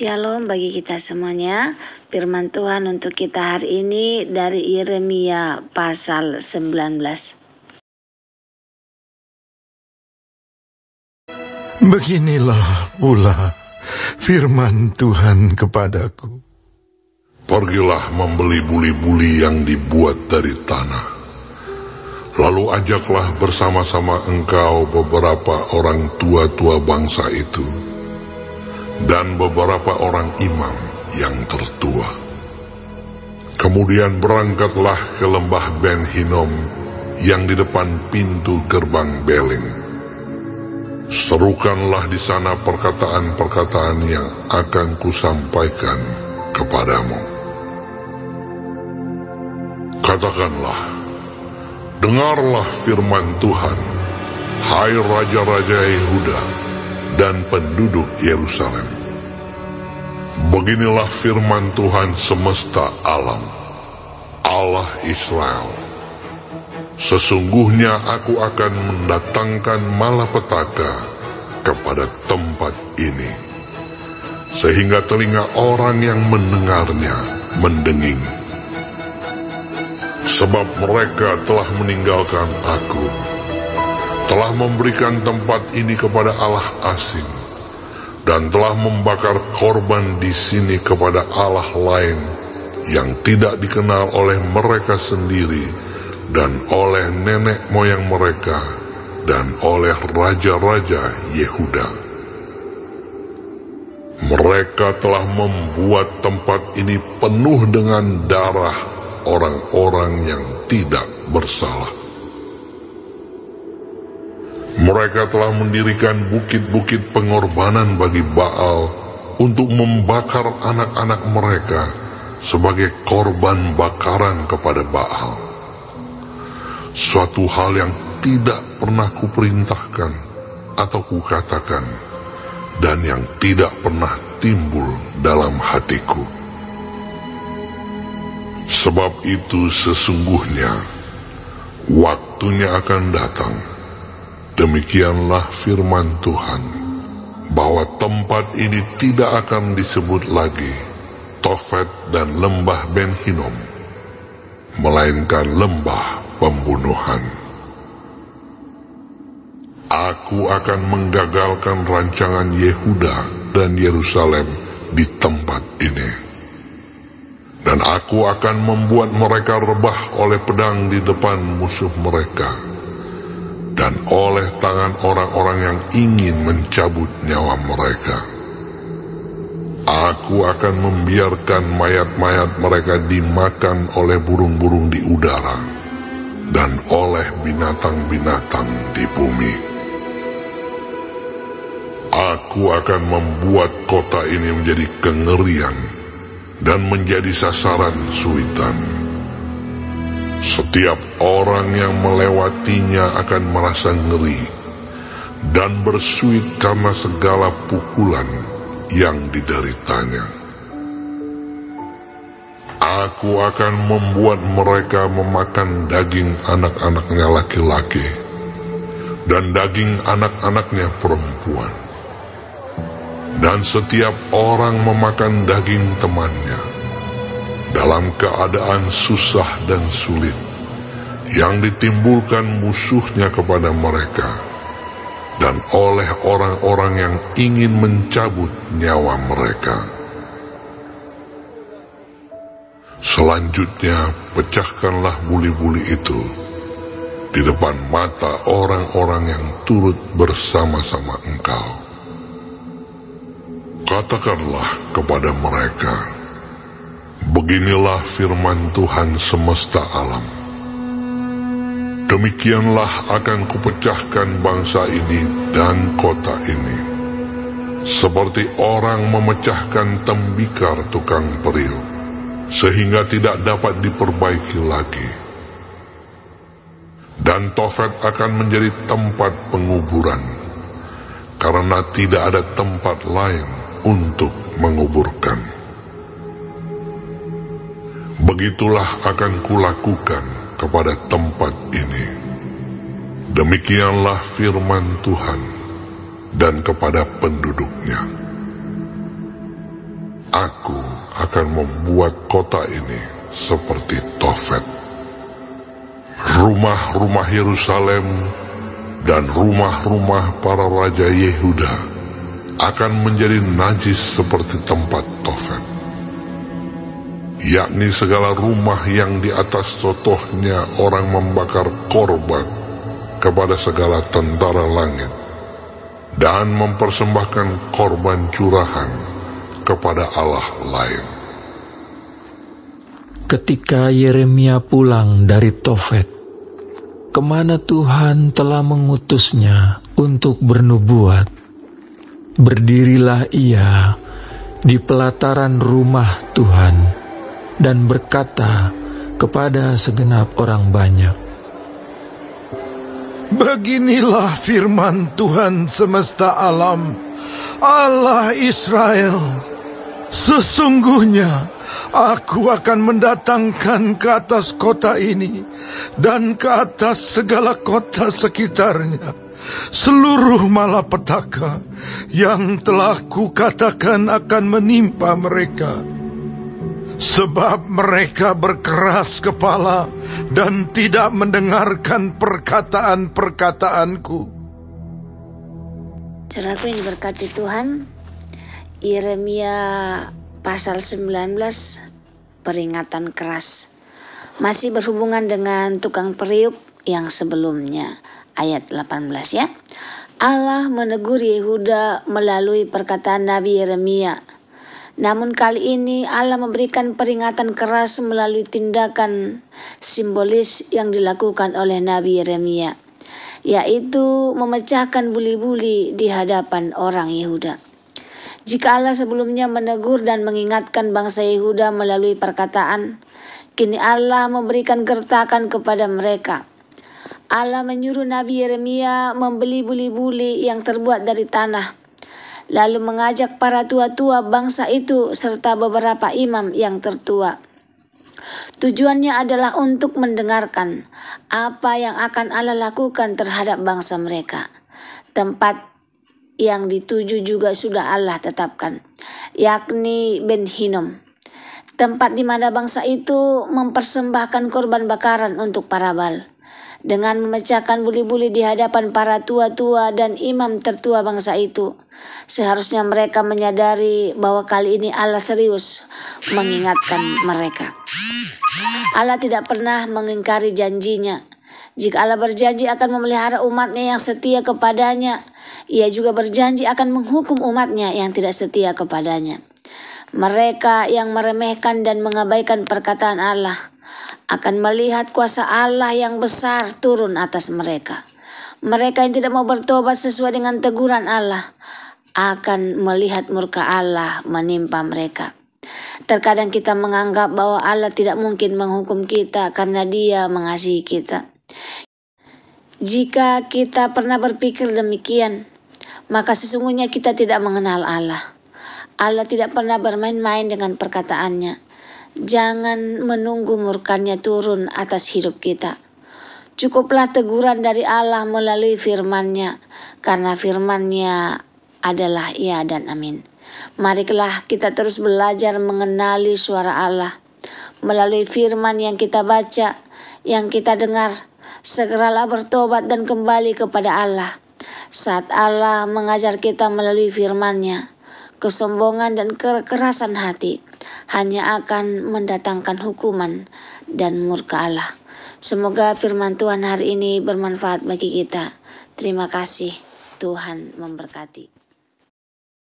Shalom bagi kita semuanya. Firman Tuhan untuk kita hari ini dari Yeremia pasal 19. Beginilah pula firman Tuhan kepadaku. Pergilah membeli buli-buli yang dibuat dari tanah. Lalu ajaklah bersama-sama engkau beberapa orang tua-tua bangsa itu, dan beberapa orang imam yang tertua. Kemudian berangkatlah ke lembah Ben Hinom yang di depan pintu gerbang Beling. Serukanlah di sana perkataan-perkataan yang akan kusampaikan kepadamu. Katakanlah, dengarlah firman Tuhan, hai raja-raja Yehuda dan penduduk Yerusalem. Beginilah firman Tuhan semesta alam, Allah Israel. Sesungguhnya aku akan mendatangkan malapetaka kepada tempat ini, sehingga telinga orang yang mendengarnya mendenging. Sebab mereka telah meninggalkan aku, telah memberikan tempat ini kepada Allah asing, dan telah membakar korban di sini kepada Allah lain yang tidak dikenal oleh mereka sendiri dan oleh nenek moyang mereka dan oleh raja-raja Yehuda. Mereka telah membuat tempat ini penuh dengan darah orang-orang yang tidak bersalah. Mereka telah mendirikan bukit-bukit pengorbanan bagi Baal untuk membakar anak-anak mereka sebagai korban bakaran kepada Baal. Suatu hal yang tidak pernah kuperintahkan atau kukatakan, dan yang tidak pernah timbul dalam hatiku. Sebab itu sesungguhnya waktunya akan datang, demikianlah firman Tuhan, bahwa tempat ini tidak akan disebut lagi Tofet dan lembah Ben Hinom, melainkan lembah pembunuhan. Aku akan menggagalkan rancangan Yehuda dan Yerusalem di tempat ini. Dan aku akan membuat mereka rebah oleh pedang di depan musuh mereka, dan oleh tangan orang-orang yang ingin mencabut nyawa mereka. Aku akan membiarkan mayat-mayat mereka dimakan oleh burung-burung di udara, dan oleh binatang-binatang di bumi. Aku akan membuat kota ini menjadi kengerian dan menjadi sasaran suitan. Setiap orang yang melewatinya akan merasa ngeri dan bersuit karena segala pukulan yang dideritanya. Aku akan membuat mereka memakan daging anak-anaknya laki-laki dan daging anak-anaknya perempuan. Dan setiap orang memakan daging temannya dalam keadaan susah dan sulit yang ditimbulkan musuhnya kepada mereka, dan oleh orang-orang yang ingin mencabut nyawa mereka. Selanjutnya pecahkanlah buli-buli itu di depan mata orang-orang yang turut bersama-sama engkau. Katakanlah kepada mereka, beginilah firman Tuhan semesta alam. Demikianlah akan kupecahkan bangsa ini dan kota ini, seperti orang memecahkan tembikar tukang periuk, sehingga tidak dapat diperbaiki lagi. Dan Tofet akan menjadi tempat penguburan, karena tidak ada tempat lain untuk menguburkan. Begitulah akan kulakukan kepada tempat ini. Demikianlah firman Tuhan, dan kepada penduduknya. Aku akan membuat kota ini seperti Tofet. Rumah-rumah Yerusalem dan rumah-rumah para raja Yehuda akan menjadi najis seperti tempat Tofet, yakni segala rumah yang di atas contohnya orang membakar korban kepada segala tentara langit dan mempersembahkan korban curahan kepada Allah lain. Ketika Yeremia pulang dari Tofet, kemana Tuhan telah mengutusnya untuk bernubuat, berdirilah ia di pelataran rumah Tuhan dan berkata kepada segenap orang banyak, Beginilah firman Tuhan semesta alam, Allah Israel. Sesungguhnya aku akan mendatangkan ke atas kota ini dan ke atas segala kota sekitarnya seluruh malapetaka yang telah kukatakan akan menimpa mereka. Sebab mereka berkeras kepala dan tidak mendengarkan perkataan-perkataanku. Saudaraku yang diberkati Tuhan, Yeremia pasal 19, peringatan keras. Masih berhubungan dengan tukang periuk yang sebelumnya, ayat 18 ya. Allah menegur Yehuda melalui perkataan Nabi Yeremia. Namun kali ini Allah memberikan peringatan keras melalui tindakan simbolis yang dilakukan oleh Nabi Yeremia, yaitu memecahkan buli-buli di hadapan orang Yehuda. Jika Allah sebelumnya menegur dan mengingatkan bangsa Yehuda melalui perkataan, kini Allah memberikan gertakan kepada mereka. Allah menyuruh Nabi Yeremia membeli buli-buli yang terbuat dari tanah, lalu mengajak para tua-tua bangsa itu serta beberapa imam yang tertua. Tujuannya adalah untuk mendengarkan apa yang akan Allah lakukan terhadap bangsa mereka. Tempat yang dituju juga sudah Allah tetapkan, yakni Ben Hinnom, tempat di mana bangsa itu mempersembahkan korban bakaran untuk para Baal. Dengan memecahkan buli-buli di hadapan para tua-tua dan imam tertua bangsa itu, seharusnya mereka menyadari bahwa kali ini Allah serius mengingatkan mereka. Allah tidak pernah mengingkari janjinya. Jika Allah berjanji akan memelihara umatnya yang setia kepadanya, Ia juga berjanji akan menghukum umatnya yang tidak setia kepadanya. Mereka yang meremehkan dan mengabaikan perkataan Allah akan melihat kuasa Allah yang besar turun atas mereka. Mereka yang tidak mau bertobat sesuai dengan teguran Allah akan melihat murka Allah menimpa mereka. Terkadang kita menganggap bahwa Allah tidak mungkin menghukum kita karena Dia mengasihi kita. Jika kita pernah berpikir demikian, maka sesungguhnya kita tidak mengenal Allah. Allah tidak pernah bermain-main dengan perkataannya. Jangan menunggu murkanya turun atas hidup kita. Cukuplah teguran dari Allah melalui firman-Nya, karena firman-Nya adalah ya dan amin. Marilah kita terus belajar mengenali suara Allah melalui firman yang kita baca, yang kita dengar. Segeralah bertobat dan kembali kepada Allah. Saat Allah mengajar kita melalui firman-Nya, kesombongan dan kekerasan hati hanya akan mendatangkan hukuman dan murka Allah. Semoga firman Tuhan hari ini bermanfaat bagi kita. Terima kasih. Tuhan memberkati.